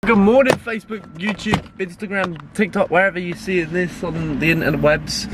Good morning, Facebook, YouTube, Instagram, TikTok, wherever you see this on the interwebs.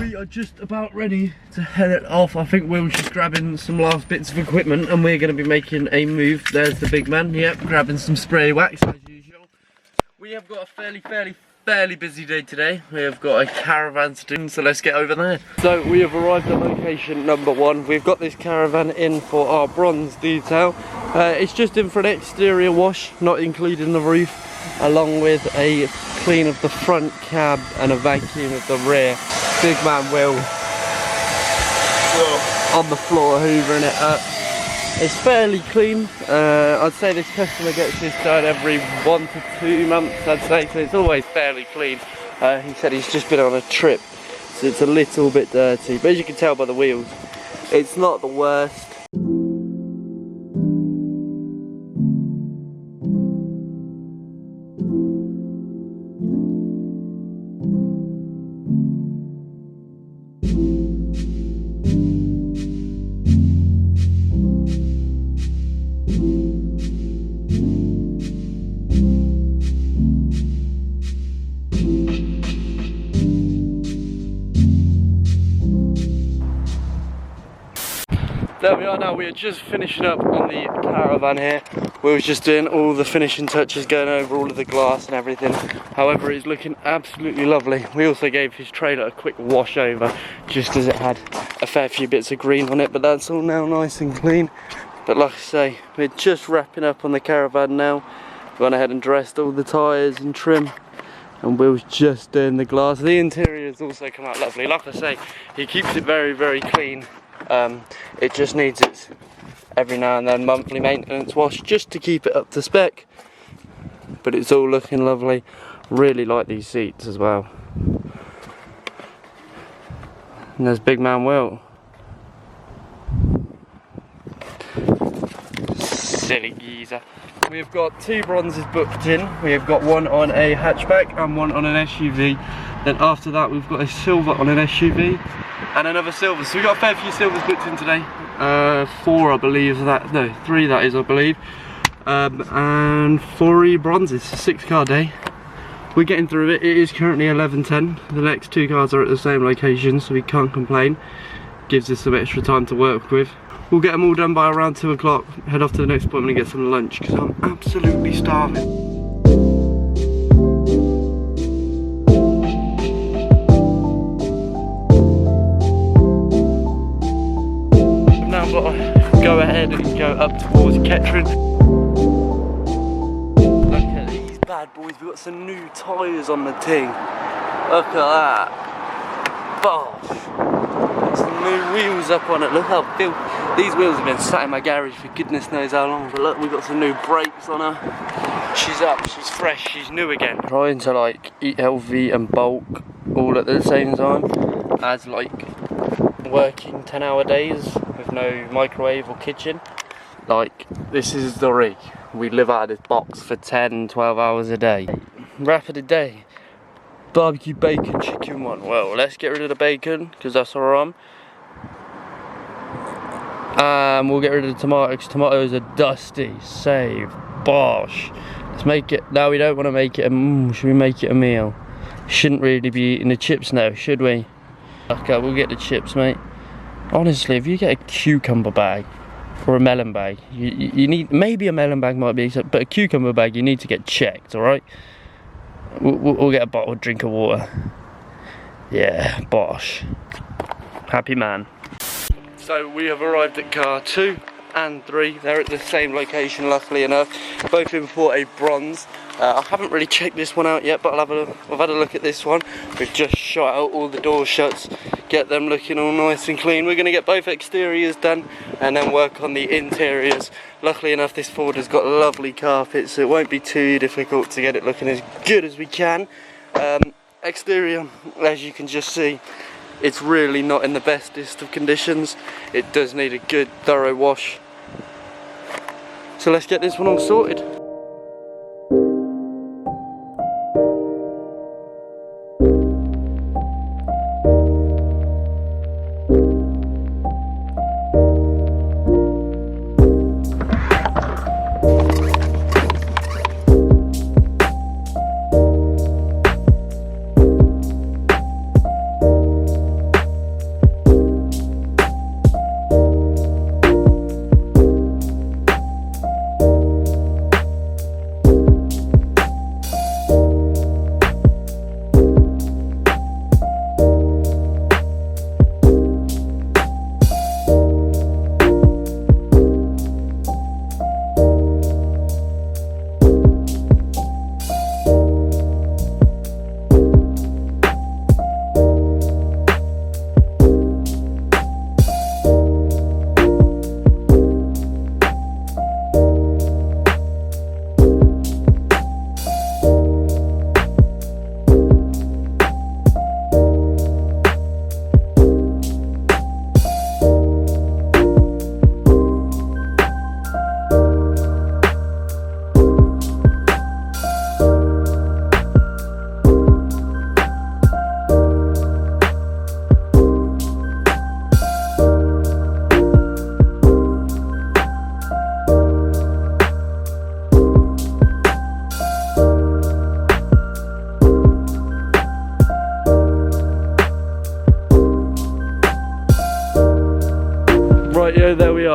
We are just about ready to head it off. I think Will's just grabbing some last bits of equipment and we're going to be making a move. There's the big man, yep, grabbing some spray wax as usual. We have got a fairly busy day today. We have got a caravan to do, so let's get over there. So we have arrived at location number 1. We've got this caravan in for our bronze detail. It's just in for an exterior wash, not including the roof, along with a clean of the front cab and a vacuum of the rear. Big man Will on the floor hoovering it up. It's fairly clean. I'd say this customer gets this done every 1 to 2 months, I'd say, so it's always fairly clean. He said he's just been on a trip, so it's a little bit dirty, but as you can tell by the wheels, it's not the worst. There we are now, we are just finishing up on the caravan here. We were just doing all the finishing touches, going over all of the glass and everything. However, it's looking absolutely lovely. We also gave his trailer a quick wash over, just as it had a fair few bits of green on it, but that's all now nice and clean. But like I say, we're just wrapping up on the caravan now. We went ahead and dressed all the tyres and trim, and Will's just doing the glass. The interior has also come out lovely. Like I say, he keeps it very clean. It just needs its every now and then monthly maintenance wash just to keep it up to spec, but it's all looking lovely. Really like these seats as well. And there's big man Will. Silly geezer. We've got 2 bronzes booked in. We have got one on a hatchback and one on an SUV. Then after that we've got a silver on an SUV and another silver. So we've got a fair few silvers booked in today. 4 I believe, no 3 that is I believe. And 4 bronzes, 6 car day. We're getting through it. It is currently 11:10. The next 2 cars are at the same location, so we can't complain. Gives us some extra time to work with. We'll get them all done by around 2 o'clock, head off to the next appointment and get some lunch, because I'm absolutely starving. I've now got to go ahead and go up towards Kettering. Look at these bad boys, we've got some new tyres on the ting. Look at that. Bosh. Some new wheels up on it, look how filthy. These wheels have been sat in my garage for goodness knows how long, but look, we've got some new brakes on her. She's up, she's fresh, she's new again. Trying to like eat healthy and bulk all at the same time, as like working 10-hour days with no microwave or kitchen. Like, this is the rig. We live out of this box for 10-12 hours a day. Wrap of the day. Barbecue bacon chicken one. Well, let's get rid of the bacon because that's our arm. We'll get rid of the tomatoes. Tomatoes are dusty. Save. Bosh. Let's make it. Now we don't want to make it a. Should we make it a meal? Shouldn't really be eating the chips now, should we? Okay, we'll get the chips, mate. Honestly, if you get a cucumber bag or a melon bag, you need, maybe a melon bag might be, but a cucumber bag you need to get checked. All right. We'll get a bottled drink of water. Yeah, bosh. Happy man. So we have arrived at car 2 and 3. They're at the same location, luckily enough. Both in for a bronze. I haven't really checked this one out yet, but I've had a look at this one. We've just shot out all the door shuts, get them looking all nice and clean. We're going to get both exteriors done and then work on the interiors. Luckily enough, this Ford has got lovely carpets, so it won't be too difficult to get it looking as good as we can. Exterior, as you can just see, it's really not in the bestest of conditions. It does need a good thorough wash. So let's get this one all sorted.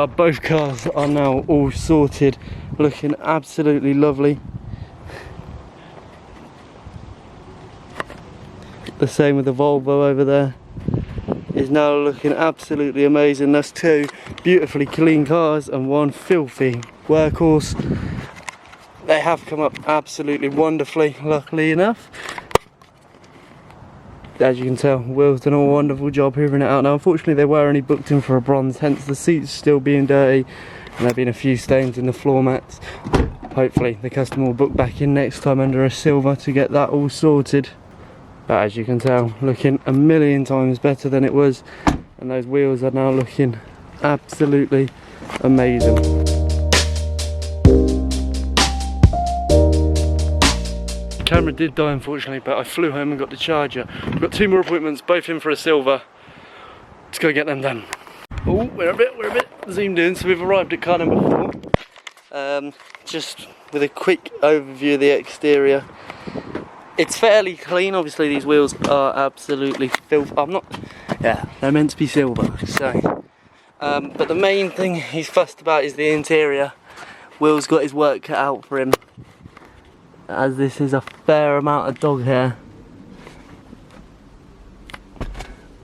are, both cars are now all sorted, looking absolutely lovely. The same with the Volvo over there, is now looking absolutely amazing. That's two beautifully clean cars and one filthy workhorse. They have come up absolutely wonderfully, luckily enough. As you can tell, Will's done a wonderful job hoovering it out. Now unfortunately they were only booked in for a bronze, hence the seats still being dirty, and there have been a few stains in the floor mats. Hopefully the customer will book back in next time under a silver to get that all sorted. But as you can tell, looking a million times better than it was, and those wheels are now looking absolutely amazing. The camera did die unfortunately, but I flew home and got the charger. I've got two more appointments, both in for a silver. Let's go get them done. Oh, we're a bit zoomed in, so we've arrived at car number 4. Just with a quick overview of the exterior. It's fairly clean. Obviously these wheels are absolutely filthy. They're meant to be silver, so. But the main thing he's fussed about is the interior. Will's got his work cut out for him, as this is a fair amount of dog hair.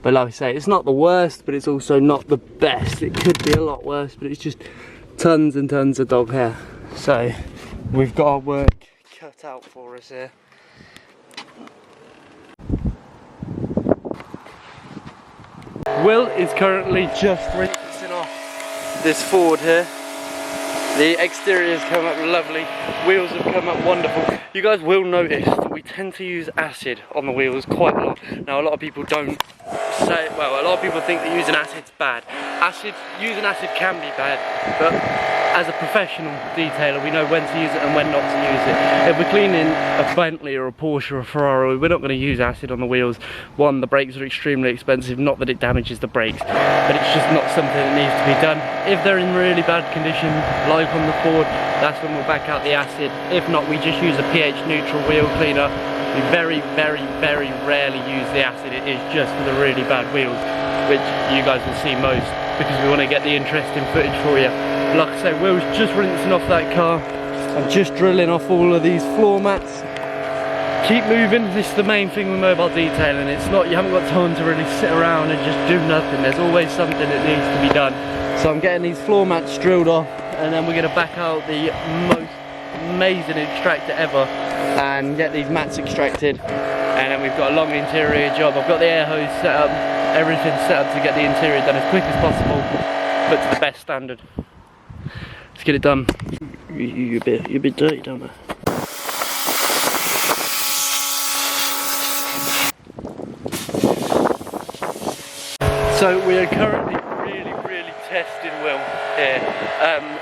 But like I say, it's not the worst, but it's also not the best. It could be a lot worse, but it's just tons and tons of dog hair. So we've got our work cut out for us here. Will is currently just rinsing off this Ford here. The exterior has come up lovely, wheels have come up wonderful. You guys will notice that we tend to use acid on the wheels quite a lot. Now a lot of people don't say, well, a lot of people think that using acid's bad. Using acid can be bad, but as a professional detailer we know when to use it and when not to use it. If we're cleaning a Bentley or a Porsche or a Ferrari, we're not going to use acid on the wheels. One, the brakes are extremely expensive, not that it damages the brakes, but it's just not something that needs to be done. If they're in really bad condition, like on the Ford, that's when we'll back out the acid. If not, we just use a pH neutral wheel cleaner. We very rarely use the acid. It is just for the really bad wheels, which you guys will see most, because we want to get the interesting footage for you. Like I say, Will's just rinsing off that car. I'm just drilling off all of these floor mats. Keep moving. This is the main thing with mobile detailing. It's not, you haven't got time to really sit around and just do nothing. There's always something that needs to be done. So I'm getting these floor mats drilled off, and then we're going to back out the most amazing extractor ever and get these mats extracted. And then we've got a long interior job. I've got the air hose set up, everything set up to get the interior done as quick as possible, but to the best standard. Let's get it done. You're a bit dirty, don't you? So we are currently really testing Will here.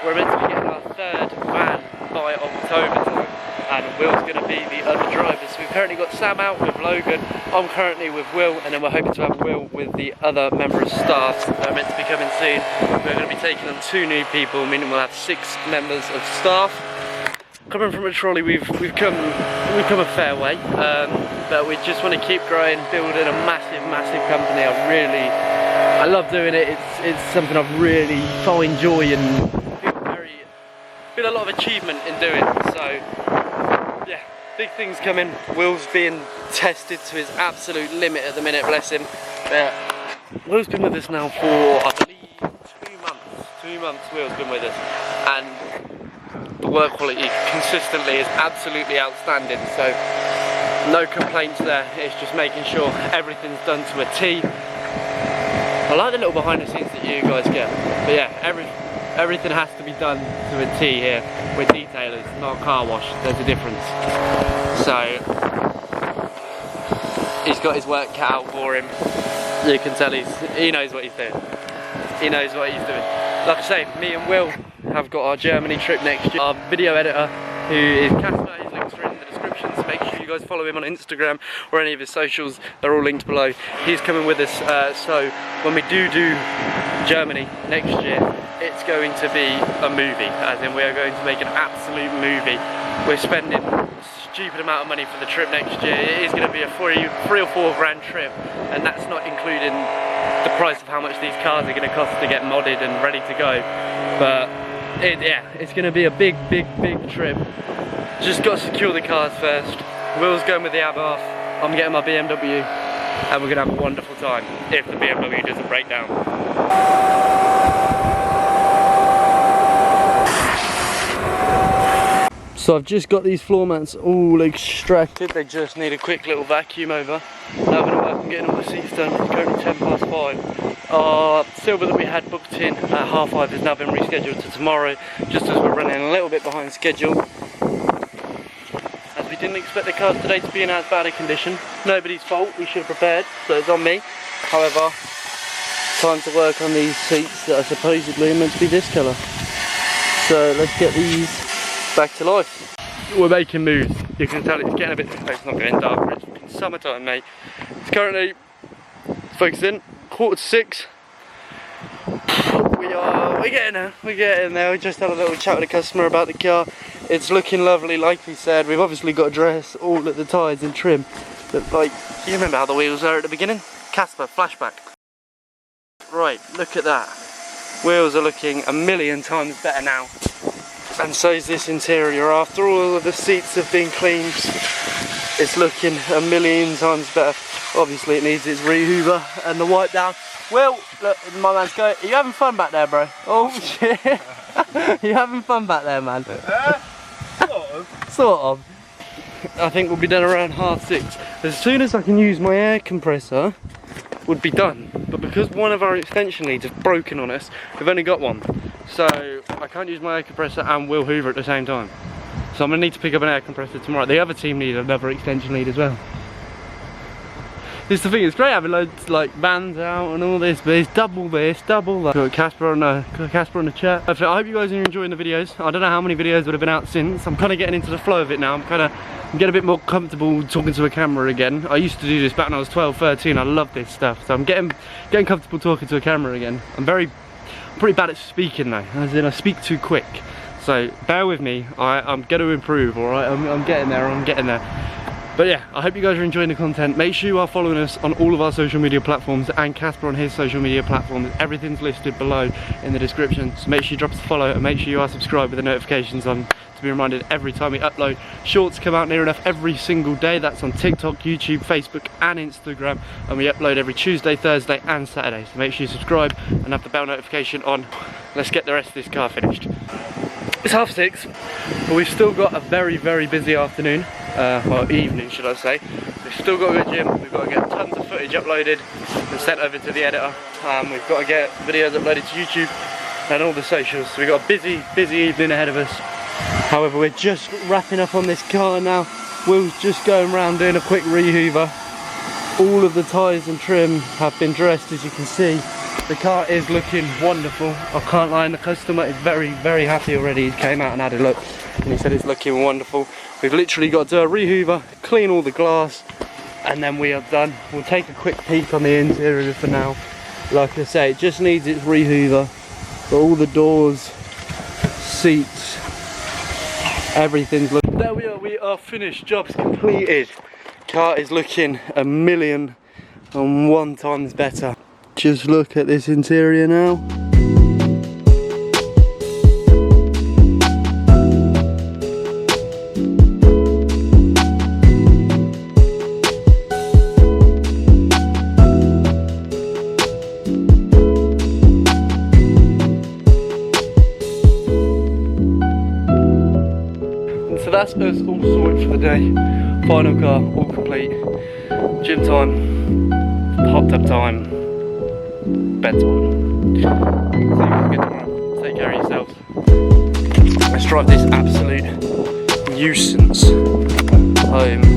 We're meant to be getting our third van by October time, and Will's going to be the other driver. So we've currently got Sam out with Logan, I'm currently with Will, and then we're hoping to have Will with the other member of staff that are meant to be coming soon. We're going to be taking on 2 new people, meaning we'll have 6 members of staff. Coming from a trolley, we've come a fair way, but we just want to keep growing, building a massive company. I love doing it. It's something I've really found joy and feel a lot of achievement in doing. So yeah, big things coming. Will's being tested to his absolute limit at the minute, bless him. Will's been with us now for, I believe, 2 months. 2 months Will's been with us, and the work quality consistently is absolutely outstanding. So no complaints there. It's just making sure everything's done to a T. I like the little behind the scenes that you guys get, but yeah, everything has to be done to a T here. We're detailers, not a car wash. There's a difference. So he's got his work cut out for him. You can tell he knows what he's doing. He knows what he's doing. Like I say, me and Will have got our Germany trip next year. Our video editor, who is Casper, his links are in the description, so make sure you guys follow him on Instagram or any of his socials. They're all linked below. He's coming with us, so when we do Germany next year, it's going to be a movie, as in we are going to make an absolute movie. We're spending stupid amount of money for the trip next year. It is going to be a three or four grand trip, and that's not including the price of how much these cars are going to cost to get modded and ready to go. But yeah, it's going to be a big trip. Just got to secure the cars first. Will's going with the Abarth, I'm getting my BMW, and we're going to have a wonderful time if the BMW doesn't break down. So I've just got these floor mats all extracted. They just need a quick little vacuum over. Now I'm going to work on getting all the seats done. It's currently 5:10. Our silver that we had booked in at 5:30 has now been rescheduled to tomorrow, just as we're running a little bit behind schedule. As we didn't expect the cars today to be in as bad a condition. Nobody's fault, we should have prepared, so it's on me. However, time to work on these seats that are supposedly meant to be this colour. So let's get these back to life. We're making moves. You can tell it's getting a bit, it's not getting darker, it's fucking summertime, mate. It's currently, focusing, 5:45. We're getting there. We just had a little chat with a customer about the car. It's looking lovely, like we said. We've obviously got to dress all of the tyres and trim. But like, do you remember how the wheels were at the beginning? Casper, flashback. Right, look at that. Wheels are looking a million times better now. And so is this interior. After all of the seats have been cleaned, it's looking a million times better. Obviously it needs its re-hoover and the wipe down. Well, look, my man's going. Are you having fun back there, bro? Oh shit. You having fun back there, man? Sort of. Sort of. I think we'll be done around 6:30. As soon as I can use my air compressor, would be done. But because one of our extension leads has broken on us, we've only got one. So I can't use my air compressor and Will Hoover at the same time. So I'm going to need to pick up an air compressor tomorrow. The other team need another extension lead as well. This is the thing, it's great having loads like vans out and all this, but it's double this, double that. Got Casper on the chat. I hope you guys are enjoying the videos. I don't know how many videos would have been out since. I'm kind of getting into the flow of it now. I'm getting a bit more comfortable talking to a camera again. I used to do this back when I was 12, 13. I love this stuff. So I'm getting comfortable talking to a camera again. I'm pretty bad at speaking though, as in I speak too quick. So bear with me, I'm going to improve, alright? I'm getting there. But yeah, I hope you guys are enjoying the content. Make sure you are following us on all of our social media platforms and Casper on his social media platforms. Everything's listed below in the description. So make sure you drop us a follow and make sure you are subscribed with the notifications on to be reminded every time we upload. Shorts come out near enough every single day. That's on TikTok, YouTube, Facebook and Instagram. And we upload every Tuesday, Thursday and Saturday. So make sure you subscribe and have the bell notification on. Let's get the rest of this car finished. It's 6:30, but we've still got a very busy afternoon, or evening should I say. We've still got to go to the gym, we've got to get tons of footage uploaded and sent over to the editor. We've got to get videos uploaded to YouTube and all the socials, so we've got a busy evening ahead of us. However, we're just wrapping up on this car now. Will's just going around doing a quick re-hoover. All of the tyres and trim have been dressed, as you can see. The car is looking wonderful. I can't lie, and the customer is very happy already. He came out and had a look and he said it's looking wonderful. We've literally got to do a re-hoover, clean all the glass, and then we are done. We'll take a quick peek on the interior for now. Like I say, it just needs its re-hoover. But all the doors, seats, everything's looking. There we are finished, job's completed. Car is looking a million and one times better. Just look at this interior now. And so that's us all sorted for the day. Final car, all complete. Gym time, hot tub time. Bedtime. See you guys again tomorrow. Take care of yourselves. Let's drive this absolute nuisance home.